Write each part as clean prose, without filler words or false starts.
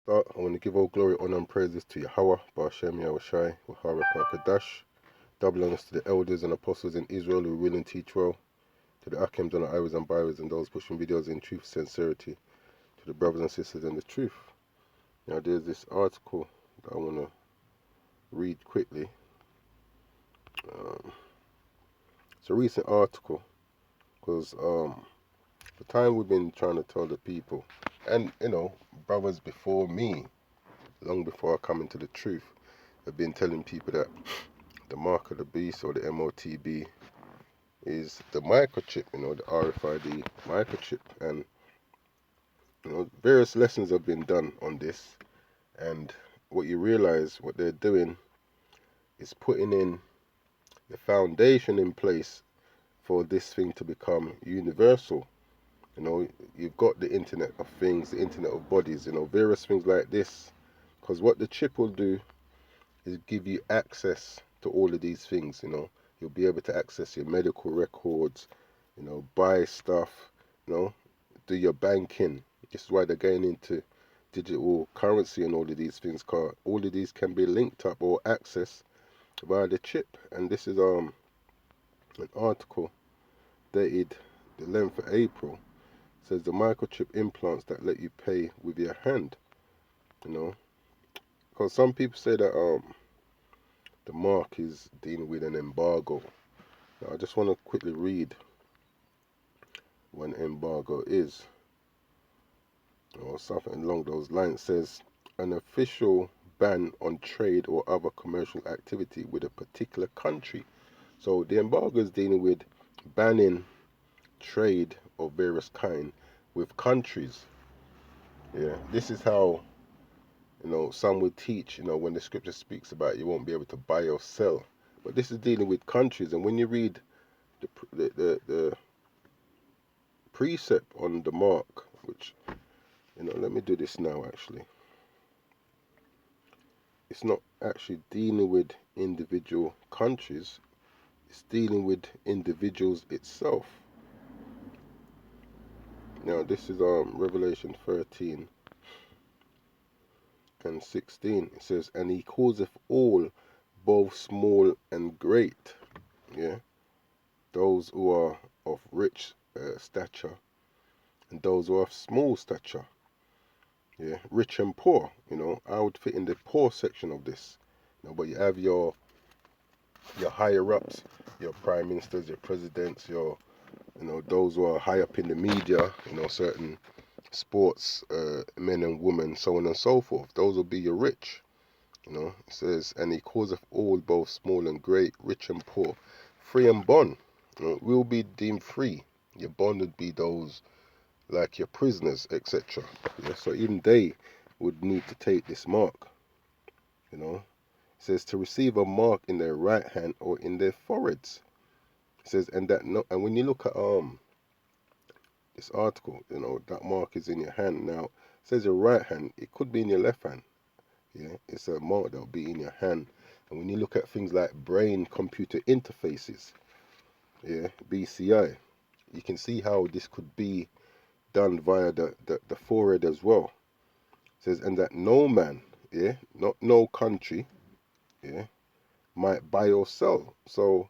start, I want to give all glory, honor, and praises to Yahweh, Ba'ashem Yahushai, Wahara Kadash. Double honors to the elders and apostles in Israel who will and teach well, to the Akims and the Iris and Byras and those pushing videos in truth, sincerity, to the brothers and sisters in the truth. Now, there's this article that I want to read quickly. It's a recent article because the time we've been trying to tell the people, and brothers before me, long before I come into the truth, have been telling people that the mark of the beast or the MOTB is the microchip, the RFID microchip. And various lessons have been done on this, and what you realize what they're doing is putting in the foundation in place for this thing to become universal. You've got the Internet of Things, the Internet of Bodies, various things like this, because what the chip will do is give you access to all of these things. You'll be able to access your medical records, buy stuff, do your banking. This is why they're going into digital currency and all of these things, because all of these can be linked up or accessed via the chip. And this is an article dated the 11th of April. It says the microchip implants that let you pay with your hand. Because some people say that the mark is dealing with an embargo. Now, I just want to quickly read what an embargo is, or something along those lines. It says an official ban on trade or other commercial activity with a particular country. So the embargo is dealing with banning trade of various kind with countries. This is how some would teach, when the scripture speaks about you won't be able to buy or sell. But this is dealing with countries, and when you read the precept on the mark, which, let me do this now actually. It's not actually dealing with individual countries, it's dealing with individuals itself. Now this is Revelation 13 and 16. It says, and he causeth all, both small and great, those who are of rich stature and those who are of small stature, rich and poor. I would fit in the poor section of this. But you have your higher ups, your prime ministers, your presidents, your those who are high up in the media, certain sports men and women, so on and so forth. Those will be your rich. It says, and he causeth all, both small and great, rich and poor, free and bond, will be deemed free. Your bond would be those like your prisoners, etc. So even they would need to take this mark. It says to receive a mark in their right hand or in their foreheads. It says, and when you look at this article, that mark is in your hand. Now it says your right hand, it could be in your left hand. It's a mark that will be in your hand. And when you look at things like brain computer interfaces, BCI, you can see how this could be done via the forehead as well. It says, and that no man, not no country, might buy or sell. So,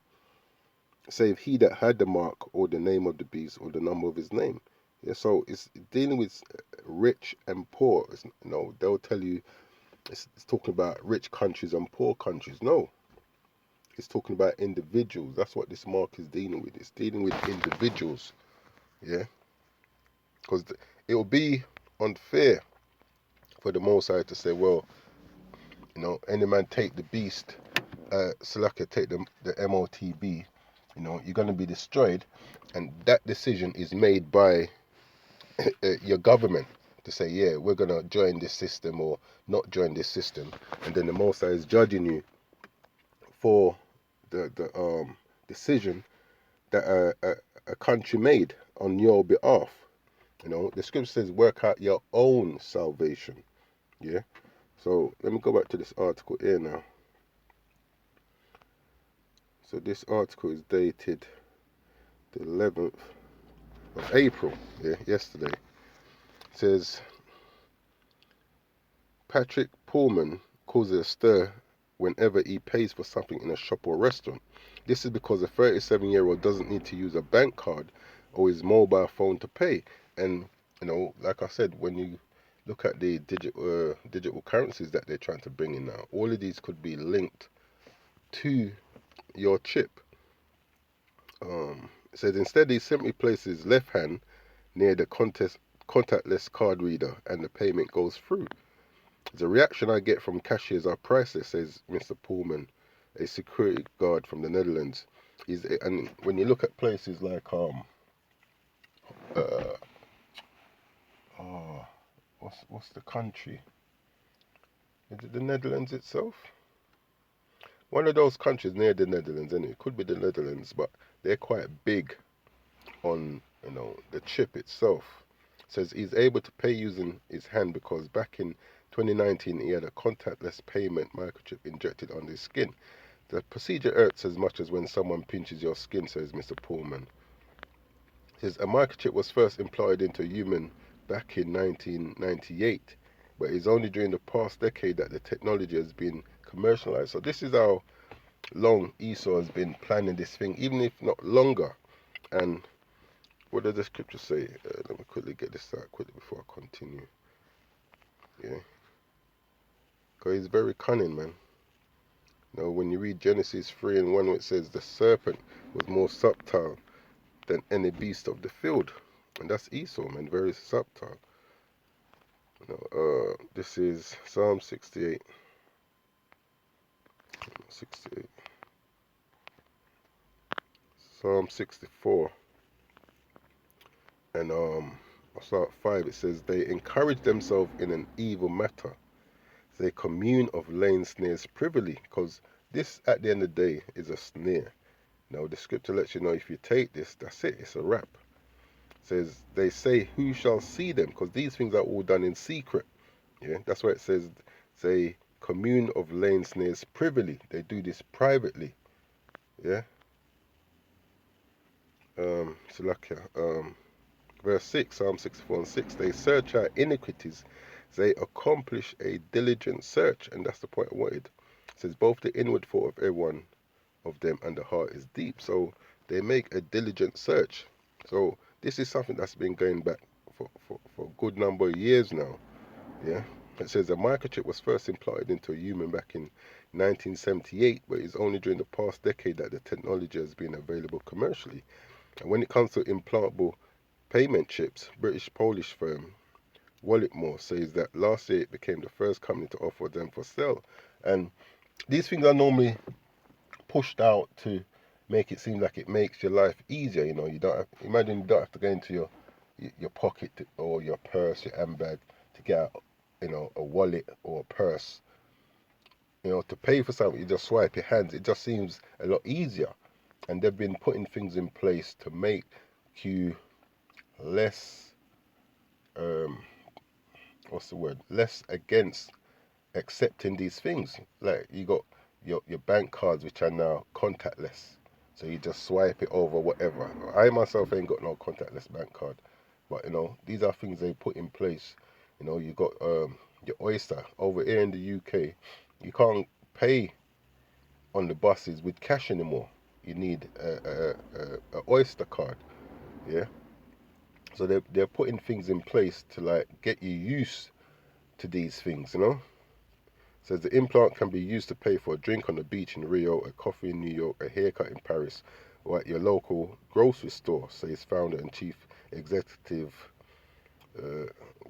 save he that had the mark or the name of the beast or the number of his name. So it's dealing with rich and poor. They'll tell you it's talking about rich countries and poor countries. No, it's talking about individuals. That's what this mark is dealing with. It's dealing with individuals. Because it will be unfair for the Most High to say, well, any man take the beast, Salaka take the MOTB, you're going to be destroyed. And that decision is made by your government to say, yeah, we're going to join this system or not join this system. And then the Most High is judging you for the decision that a country made on your behalf. The scripture says, work out your own salvation. So let me go back to this article here now. So this article is dated the 11th of April, yesterday. It says, Patrick Pullman causes a stir whenever he pays for something in a shop or restaurant. This is because the 37-year-old doesn't need to use a bank card or his mobile phone to pay. And like I said, when you look at the digital currencies that they're trying to bring in now, all of these could be linked to your chip. It says instead he simply places his left hand near the contactless card reader and the payment goes through. The reaction I get from cashiers are priceless, says Mr. Pullman, a security guard from the Netherlands. And when you look at places like uh, oh, what's the country? Is it the Netherlands itself? One of those countries near the Netherlands, and it could be the Netherlands, but they're quite big on the chip itself. Says he's able to pay using his hand because back in 2019 he had a contactless payment microchip injected on his skin. The procedure hurts as much as when someone pinches your skin, says Mr. Pullman. Says a microchip was first employed into a human back in 1998, but it's only during the past decade that the technology has been commercialized. So this is how long Esau has been planning this thing, even if not longer. And what does the scripture say? Let me quickly get this out quickly before I continue. Yeah, because he's very cunning, man. When you read Genesis 3:1, it says the serpent was more subtle than any beast of the field, and that's Esau, man, very subtle. This is Psalm 68. Psalm 64, and I start 5. It says they encourage themselves in an evil matter. They commune of laying snares privily, because this, at the end of the day, is a snare. The scripture lets you know if you take this, that's it, it's a wrap. It says, they say, who shall see them? Because these things are all done in secret. Yeah, that's why it says, they commune of laying snares privily. They do this privately. Yeah. Verse 6, Psalm 64:6, they search out iniquities. They accomplish a diligent search. And that's the point I wanted. It says, both the inward thought of everyone of them and the heart is deep. So they make a diligent search. So this is something that's been going back for a good number of years now. Yeah. It says a microchip was first implanted into a human back in 1978, but it's only during the past decade that the technology has been available commercially. And when it comes to implantable payment chips, British-Polish firm Walletmore says that last year it became the first company to offer them for sale. And these things are normally pushed out to make it seem like it makes your life easier. You don't imagine you don't have to go into your pocket or your purse, your handbag to get out, a wallet or a purse. To pay for something, you just swipe your hands. It just seems a lot easier. And they've been putting things in place to make you less, less against accepting these things. Like you got your bank cards, which are now contactless. So you just swipe it over, whatever. I myself ain't got no contactless bank card. But, these are things they put in place. You got your Oyster. Over here in the UK, you can't pay on the buses with cash anymore. You need a Oyster card. Yeah. So they're putting things in place to like get you used to these things. Says the implant can be used to pay for a drink on the beach in Rio, a coffee in New York, a haircut in Paris, or at your local grocery store, says founder and chief executive.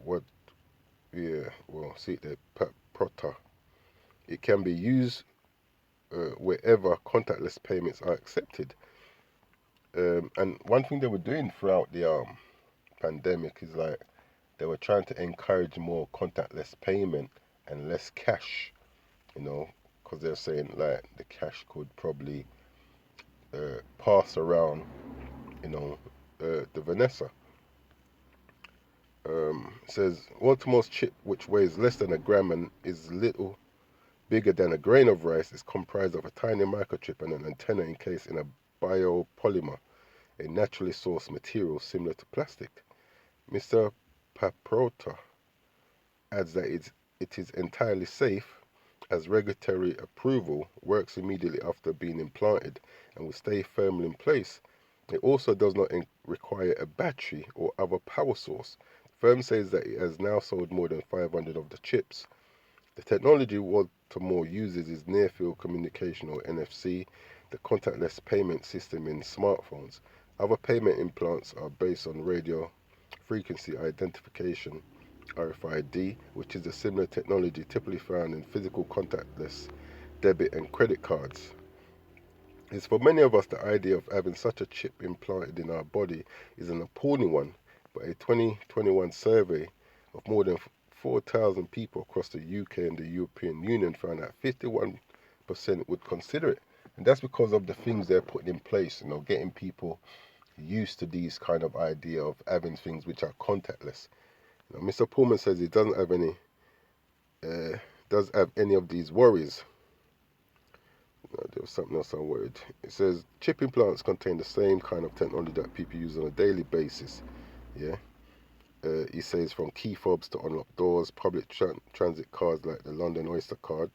What? Yeah, well, see the Prota. It can be used wherever contactless payments are accepted. And one thing they were doing throughout the pandemic is like they were trying to encourage more contactless payment and less cash. Because they're saying like the cash could probably pass around, the Vanessa. Says Baltimore's chip, which weighs less than a gram and is little bigger than a grain of rice, is comprised of a tiny microchip and an antenna encased in a biopolymer, a naturally sourced material similar to plastic. Mr. Paprota adds that it is entirely safe, as regulatory approval works immediately after being implanted and will stay firmly in place. It also does not require a battery or other power source. The firm says that it has now sold more than 500 of the chips. The technology Baltimore uses is near field communication, or NFC, the contactless payment system in smartphones. Other payment implants are based on radio frequency identification, RFID, which is a similar technology typically found in physical contactless debit and credit cards. It's for many of us the idea of having such a chip implanted in our body is an appalling one, but a 2021 survey of more than 4,000 people across the UK and the European Union found that 51% would consider it. And that's because of the things they're putting in place, getting people used to these kind of idea of having things which are contactless. Mr. Pullman says he doesn't have any of these worries. There was something else I worried. It says chip implants contain the same kind of technology that people use on a daily basis. Yeah. He says from key fobs to unlock doors, public transit cards like the London Oyster card,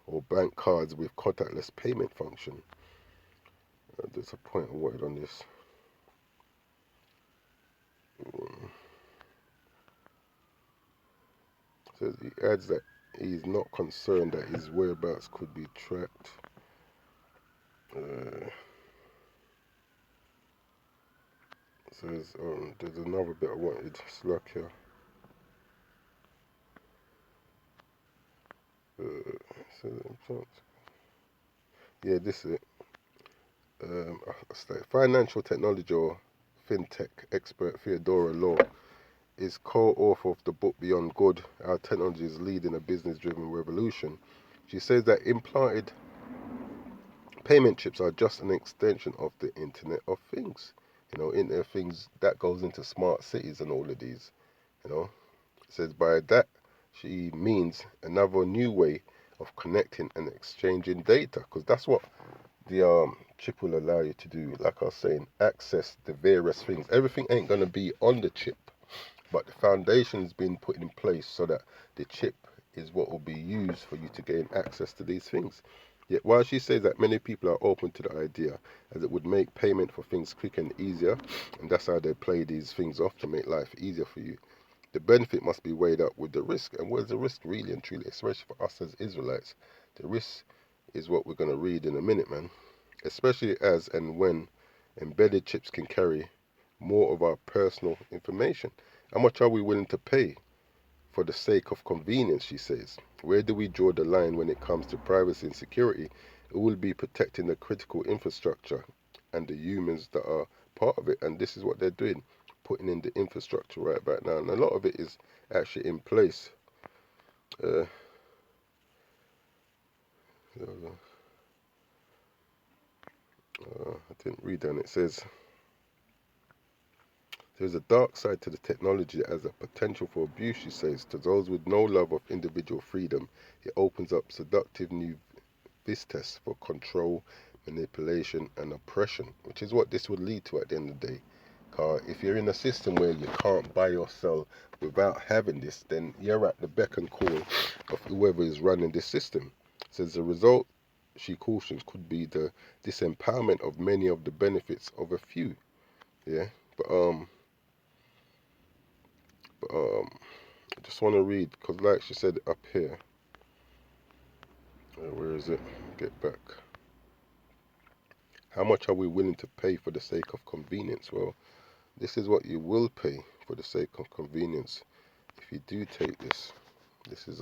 or bank cards with contactless payment function. There's a point of word on this. Says he adds that he's not concerned that his whereabouts could be tracked. Says there's another bit I wanted. Slack here. Yeah, this is it. Financial technology or fintech expert Theodora Law is co-author of the book Beyond Good: How Technology is Leading a Business-Driven Revolution. She says that implanted payment chips are just an extension of the Internet of Things. Internet of Things that goes into smart cities and all of these. Says by that she means another new way of connecting and exchanging data, because that's what the chip will allow you to do. Like I was saying, access the various things. Everything ain't going to be on the chip, but the foundation's been put in place so that the chip is what will be used for you to gain access to these things. Yet while she says that many people are open to the idea, as it would make payment for things quicker and easier, and that's how they play these things off to make life easier for you, the benefit must be weighed up with the risk. And where's the risk really and truly, especially for us as Israelites? The risk is what we're going to read in a minute, man. Especially as and when embedded chips can carry more of our personal information. How much are we willing to pay for the sake of convenience, she says? Where do we draw the line when it comes to privacy and security? It will be protecting the critical infrastructure and the humans that are part of it. And this is what they're doing, putting in the infrastructure right about now. And a lot of it is actually in place. I didn't read that. It says there's a dark side to the technology that has a potential for abuse, she says. To those with no love of individual freedom, it opens up seductive new vistas for control, manipulation, and oppression, which is what this would lead to at the end of the day. If you're in a system where you can't buy or sell without having this, then you're at the beck and call of whoever is running this system. Says the result, she cautions, could be the disempowerment of many of the benefits of a few. Yeah, but I just want to read, because like she said up here, where is it? Get back. How much are we willing to pay for the sake of convenience? Well, this is what you will pay for the sake of convenience if you do take this. This is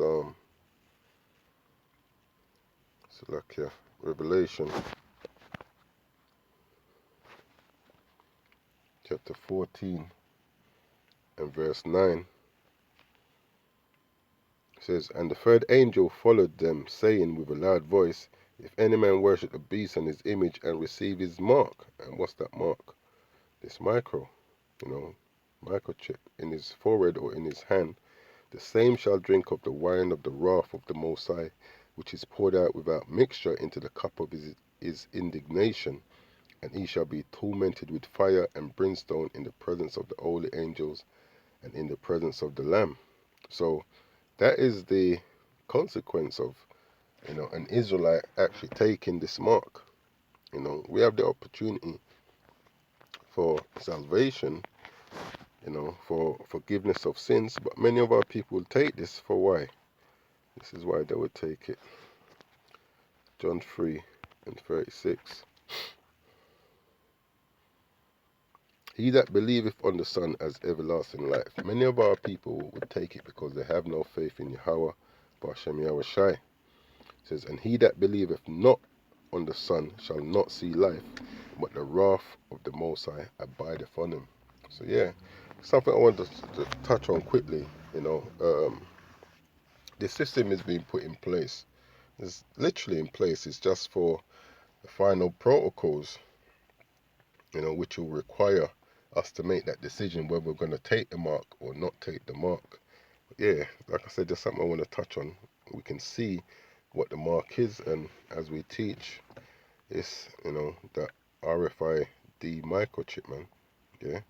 Salakia, Revelation chapter 14 and verse 9. It says, and the third angel followed them, saying with a loud voice, if any man worship the beast and his image and receive his mark. And what's that mark? This microchip in his forehead or in his hand, the same shall drink of the wine of the wrath of the Most High, which is poured out without mixture into the cup of his indignation, and he shall be tormented with fire and brimstone in the presence of the holy angels and in the presence of the Lamb. So that is the consequence of, an Israelite actually taking this mark. We have the opportunity for salvation, for forgiveness of sins, but many of our people will take this for why? This is why they would take it. John 3:36. He that believeth on the Son has everlasting life. Many of our people would take it because they have no faith in Yahweh, Ba'ashem Yahushai. It says, and he that believeth not on the Son shall not see life, but the wrath of the Most High abideth on him. So yeah, something I want to touch on quickly. The system is being put in place. It's literally in place. It's just for the final protocols, which will require us to make that decision whether we're going to take the mark or not take the mark. Yeah, like I said, just something I want to touch on. We can see what the mark is, and as we teach, it's, that RFID microchip, man. Yeah,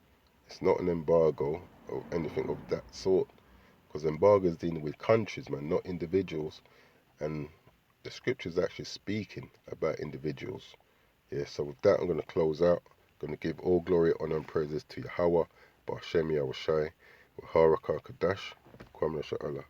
it's not an embargo or anything of that sort, because embargo is dealing with countries, man, not individuals, and the scripture is actually speaking about individuals. Yeah, so with that, I'm going to close out. I'm going to give all glory, honor, and praises to Yahweh, Ba'ashem Yahushai, Haraka Kadash, Kwam Nasha Allah.